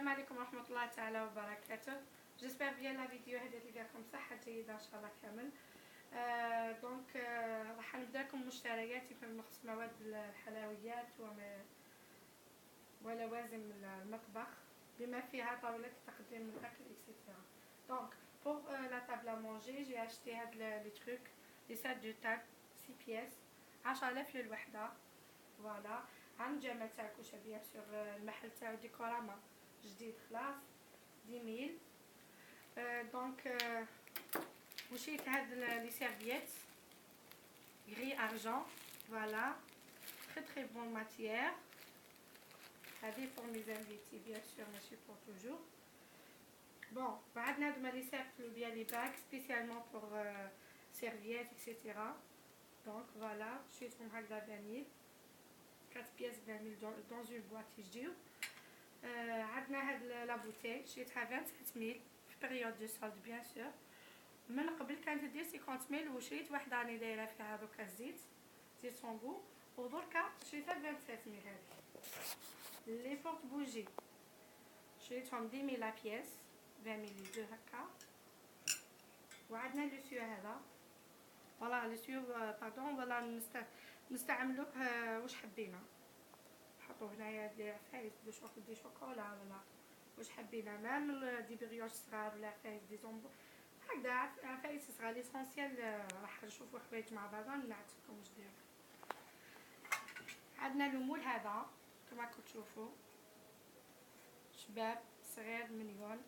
السلام عليكم ورحمة الله تعالى وبركاته. جيسبر بيان لا فيديو هديت لكم صحة جيدة ان شاء الله كامل. دونك راح نبدا لكم مشترياتي فيما يخص مواد الحلويات ولوازم المطبخ بما فيها طاولة تقديم الاكل اكسيتيرا. دونك pour la table à manger j'ai acheté هاد لي تروك لي سات دو تاب 6 بياس 10000 للوحدة. فوالا عند جمال تاع الكوشه بيان سور المحل تاعو ديكوراما جديد خلاص 10000. دونك وشيت هاد لي سيرفييت غري ارجون فوالا تري بون ماتيير. هادي بور مي زانفيتي بيان سور ماشي بور توجور. بون وعندنا هادوما لي سيركل بيان لي باك سبيسيالمون بور سيرفييت اكسيتيرا. دونك فوالا شريتهم هكذا 20000 4 بياس 20000 dans une boîte يجيو. عندنا هاد لا بوتيل شريتها 27000 في بيريود دو سولد بيان سور. من قبل كانت دير 50000 وشريت واحده راني دايره فيها دوكا الزيت سونغو ودركا شريتها 27000. هادي لي بورت بوجي شريتهم 10000 لا بياس 20000 دو هكا. وعندنا لو سيو هذا فوالا لو سيو باردون فوالا نستعملوه واش حبينا نحطو هنايا دي عفايس دي شوكولا ولا واش حبينا مام دي بريوش صغار ولا عفايس دي زومبو هكذا عفايس صغار. ليسونسيال راح نشوفو حوايج مع بعضنا نعطيكم واش داير. عندنا المول هذا كما راكم تشوفوا شباب صغير مليون.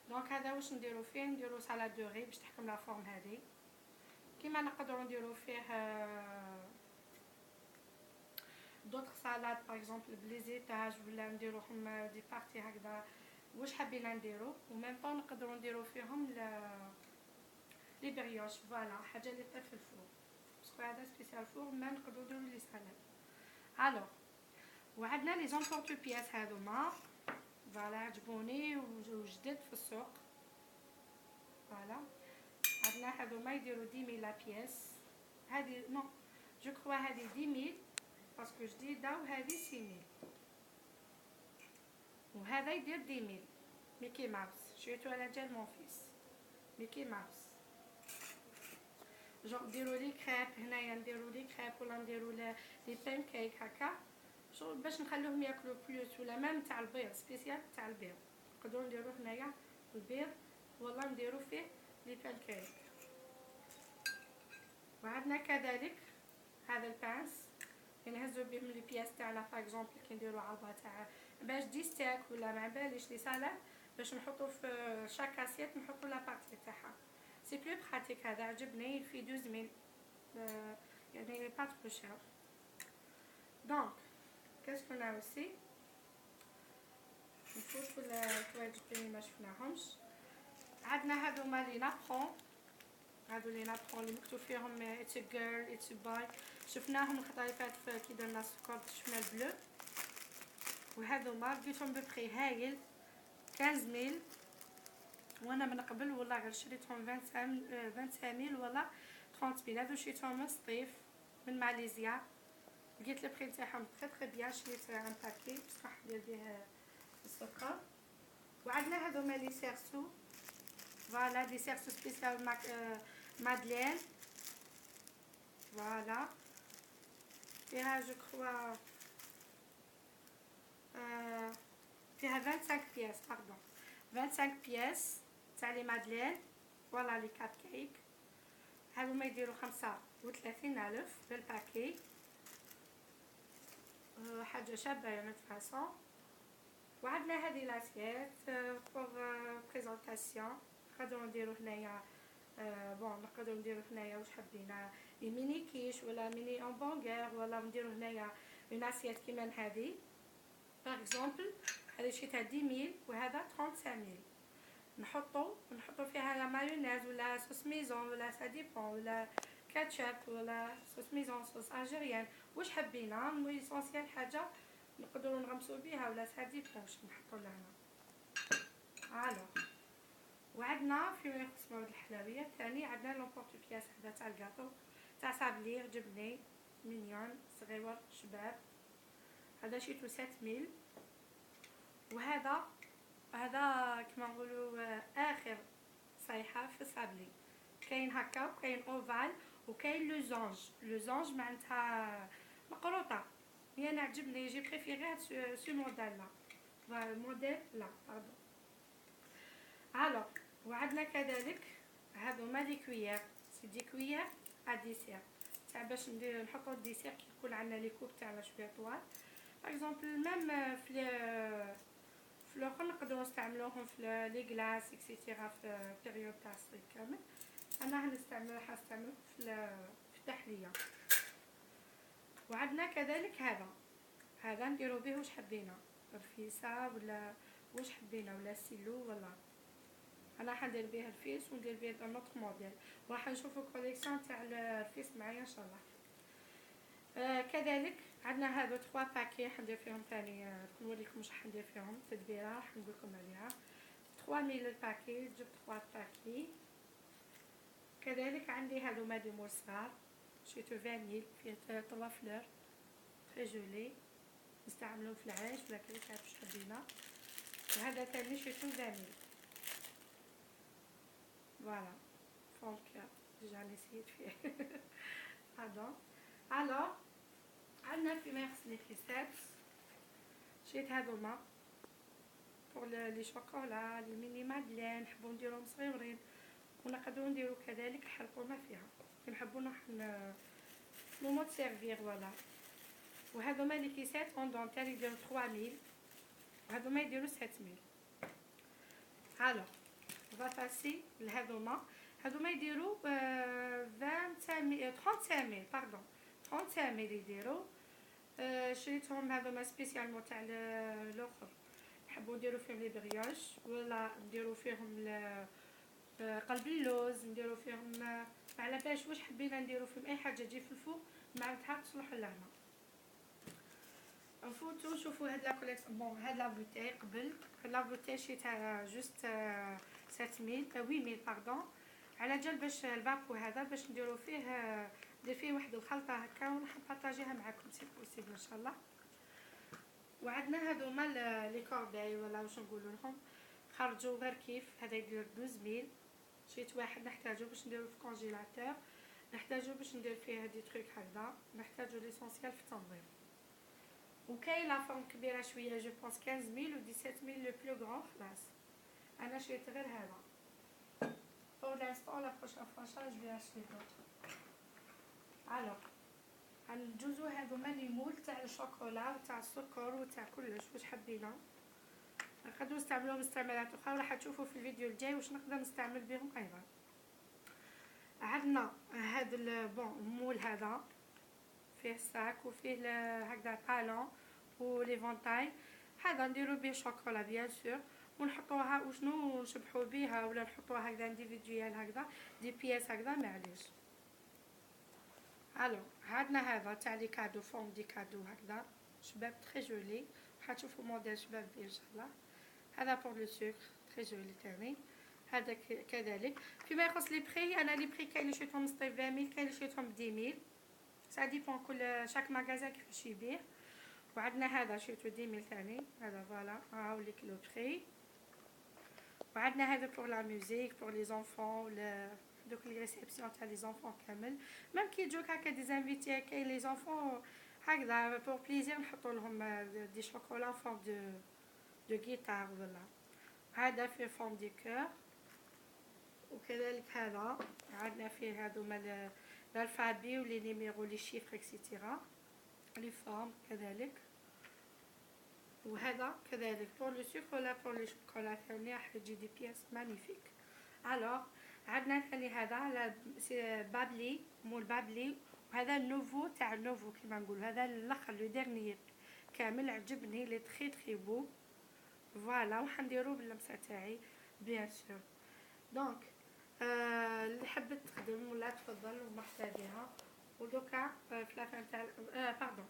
دونك هذا واش نديرو فيه نديرو سالاد دو ري باش تحكم لا فورم هذه كيما نقدروا نديرو فيه دوطخ سالاد باغ اكزومبل بليزيتاج ولا نديروهم دي بارتي هكذا واش حابين نديرو. وميم طون نقدروا نديرو فيهم لي بريوش فوالا حاجه اللي طيب في الفور باسكو هذا سبيسيال فور ما نقدروا نديرو لي سالاد. الوغ وعندنا لي زونبورتو بياس هذوما فوالا عجبوني وجدد في السوق. فوالا عندنا هذوما يديروا 10000 لا بياس. هذه نو جو كروا هذه 10000 باسكو جديده وهذه 6000 وهذا يدير 10000. ميكي ماوس شريتو على جال مون فيس ميكي ماوس. جو نديرو لي كريب هنايا نديرو لي كريب ولا نديرو لي بان كيك هكا شغل باش نخلوهم ياكلوا بلوس ولا مام تاع البيض سبيسيال تاع البيض نقدروا نديرو هنايا البيض ولا نديرو فيه لي بان كيك. وعندنا كذلك هذا البانس نهزو بهم لي بياس تاعنا باغ اكزومبل كي نديرو عرضه تاع باش دي ستيك ولا ما باليش لي سالاد باش نحطو في شاك اسيت نحطو لا بارتي تاعها سي بلو براتيك. هذا عجبني في 12000 يعني با ترو شير. دونك كاش كنا اوسي نفوتو الحوايج اللي ما شفناهمش. عندنا هادوما لي نابخون هادو لي نابخون اللي مكتوب فيهم اتس جيرل اتس باي شفناهم الخطره اللي فاتت كي درنا السكر شفنا البلو. وهذوما لقيتهم ببخي هايل 15000 وانا من قبل والله غير شريتهم 25000 ولا 30000. هادو شريتهم من سطيف من ماليزيا لقيت البخي تاعهم تري بيان. شريت ان باكي بصح ندير به السكر. وعندنا هذوما لي سيرسو فوالا دي سيرسو سبيسيال مادلين فوالا فيها جو كروا فيها 25 بياس باردون 25 بياس تاع لي مادلين فوالا لي كاب كيك. هذوما يديروا 35000 بالباكي حاجه شابه يعني فاسون. وعندنا هذه لاسيت بور بريزونطاسيون نقدروا نديرو هنايا بون نقدروا نديرو هنايا واش حبينا لي ميني كيش ولا ميني امبونغر ولا نديرو هنايا اون اسيت كيما هذه باغ اكزومبل هذه شريتها 10000 وهذا 35000. نحطو فيها لا مايونيز ولا صوص ميزون ولا سا ديبون ولا كاتشاب ولا صوص ميزون صوص الجيريان واش حبينا. المهم اسونسيال حاجه نقدروا نغمسوا بها ولا سا ديبون واش نحطو لهنا. الوغ وعندنا فيما يخص مواد الحلويات ثاني عندنا لومبورتو بياس هذا تاع الكاطو تاع صابلي عجبني مليون صغيور شباب. هذا شريتو 7000 وهذا هذا كما نقولوا اخر صيحه في الصابلي. كاين هكا وكاين اوفال وكاين لو زونج معناتها مقروطه. مي انا عجبني جي بريفيري هاد سو موديل لا الموديل لا باردون. الوغ وعندنا كذلك هادوما لي كويير، سي دي كويير ا ديسير تاع باش ندير نحطو الديسير كي يكون عندنا لي كوب تاعنا شويه طوال. باغ اكزومبل ميم في الاخر نقدروا نستعملوهم في لي كلاص اكسيتيرا في بيريود تاع الصيف كامل. انا حنستعملهم في التحليه. وعندنا كذلك هذا نديرو به واش حبينا، رفيسه ولا واش حبينا ولا سيلو ولا. انا حندير به الفيس وندير به نوتر موديل، وراح نشوفوا كوليكسيون تاع الفيس معايا ان شاء الله. كذلك عندنا هادو 3 باكي حندير فيهم ثاني، نوريكم واش حندير فيهم تدبيره راح نقول لكم عليها. 3000 الباكي، جبت 3 باكي. كذلك عندي هادو ماديمور صغار شريتو فانيل فيه 3 فلور تري جولي، نستعملوه في العيش ولا كيف واش حبينا. وهذا ثاني شريتو فانيل فوالا فون كير ديجا نسيت فيه. هذا الوغ عندنا فيما يخص لي كريسات شريت هادوما بور لي شوكولا لي ميني مادلين، نحبو نديروهم صغيورين ونقدروا نديرو كذلك نحرقو ما فيها كي نحبو نموت سيرفير فوالا. وهادوما لي كيسات اون دونتيل يديرو 3000 وهادوما يديرو 7000. الوغ فاسي هادوما يديرو 35000 باردون 35000 يديرو. شريتهم هادوما سبيسيالمون تاع الاخر نحبو نديرو فيهم لي بريوش ولا نديرو فيهم قلب اللوز، نديرو فيهم على باش واش حبينا نديرو فيهم اي حاجه تجي في الفوق معناتها تصلح لهنا. نفوتو شوفوا هاد لا كوليكسيون. بون هاد لا بوتاي قبل هاد لا بوتاي شريتها جوست 8000 باردون على جال باش الباكو هذا باش نديرو فيه ندير فيه واحد الخلطه هكا ونبارطاجيها معكم سي بوسيبل ان شاء الله. وعندنا هادوما لي كورداي ولا واش نقولوا لهم خرجوا غير كيف. هذا يدير 12000 شريت واحد نحتاجو باش نديرو في كونجيلاتور، نحتاجو باش ندير فيه دي تروك هكذا، نحتاجو ليسونسيال في التنظيم. وكاين لا فورم كبيره شويه جو بونس 15000 و 17000 لو بلو غران خلاص. انا شريت غير هذا pour l'instant. la prochaine fois je vais acheter d'autres. alors غنجوزو هادوما لي مول تاع الشوكولا وتاع السكر وتاع كلش واش حبينا. نقدروا نستعملوهم استعمالات اخرى وراح تشوفوا في الفيديو الجاي واش نقدر نستعمل بهم ايضا. عندنا هذا البون المول هذا فيه ساك وفيه هكذا طالون ولي فونتاي. هذا نديرو به شوكولا بيان سور ونحطوها وشنو نشبحو بها ولا نحطوها هكذا انديفيدويال هكذا دي بياس هكذا معليش. الو عندنا هذا تاع لي كادو فورم دي كادو هكذا شباب تري جولي، حتشوفوا موديل شباب بيه ان شاء الله. هذا بور لو سكر تري جولي تاني. هذا كذلك. فيما يخص لي بري انا لي بري كاين اللي شريتهم 20000 كاين اللي شريتهم 10000 سا ديبون كل شاك ماغازان كيفاش يبيع. وعندنا هذا شريتو 10000 ثاني هذا فوالا هاوليك لو بري. وعندنا هذا بور لا ميوزيك بور لي زونفون دوك لي ريسبسيون تاع لي زونفون كامل ميم كي يجوك هكا دي زانفيتي كاين لي زونفون هكذا بور بليزير نحطو لهم دي شوكولا فورم دو غيتار ولا. هذا فيه فورم دي كور. وكذلك هذا عندنا فيه هذوما الالفابي ولي نيميرو لي شيفر اكسيتيرا لي فورم كذلك. وهذا كذلك بور لو سكر ولا بور لي شوكولا ثاني راح يجي دي بياس مانيفيك. الوغ عندنا ثاني هذا بابلي مول بابلي وهذا النوفو تاع النوفو كيما نقول هذا الاخر لو ديرنيير كامل عجبني لي تري تري بو فوالا وحنديرو باللمسه تاعي بيان سور. دونك اللي حبت تخدم ولا تفضل ومرحبا بها. ودوكا في لافان تاع باردون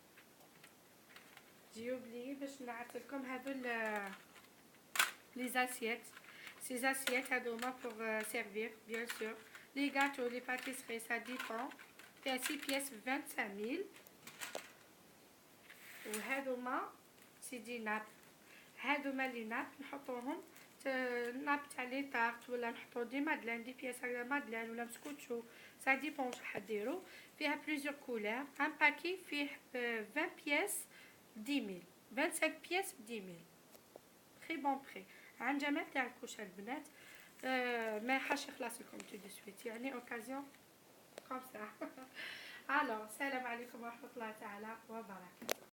جي اوبلي باش نعرف لكم هادو لي زاسيت سي زاسيت هادوما بور سيرفير بيان سور لي غاتو لي باتيسري سا ديبون فيها 6 بياس ب 25000. وهادوما سي دي ناب هادوما لي ناب نحطوهم ناب تاع لي طارت ولا نحطو دي مادلين دي بياس هكذا مادلين ولا مسكوتشو سا ديبون شحال ديرو. فيها بليزيور كولور. ان باكي فيه 20 بياس ب 10000 25 بياس ب 10000 تري بون بري. عن جميع تاع الكوشه البنات. ما حاش يخلص لكم تو دو سويت يعني اوكازيون كوم سا. الو السلام عليكم ورحمه الله تعالى وبركاته.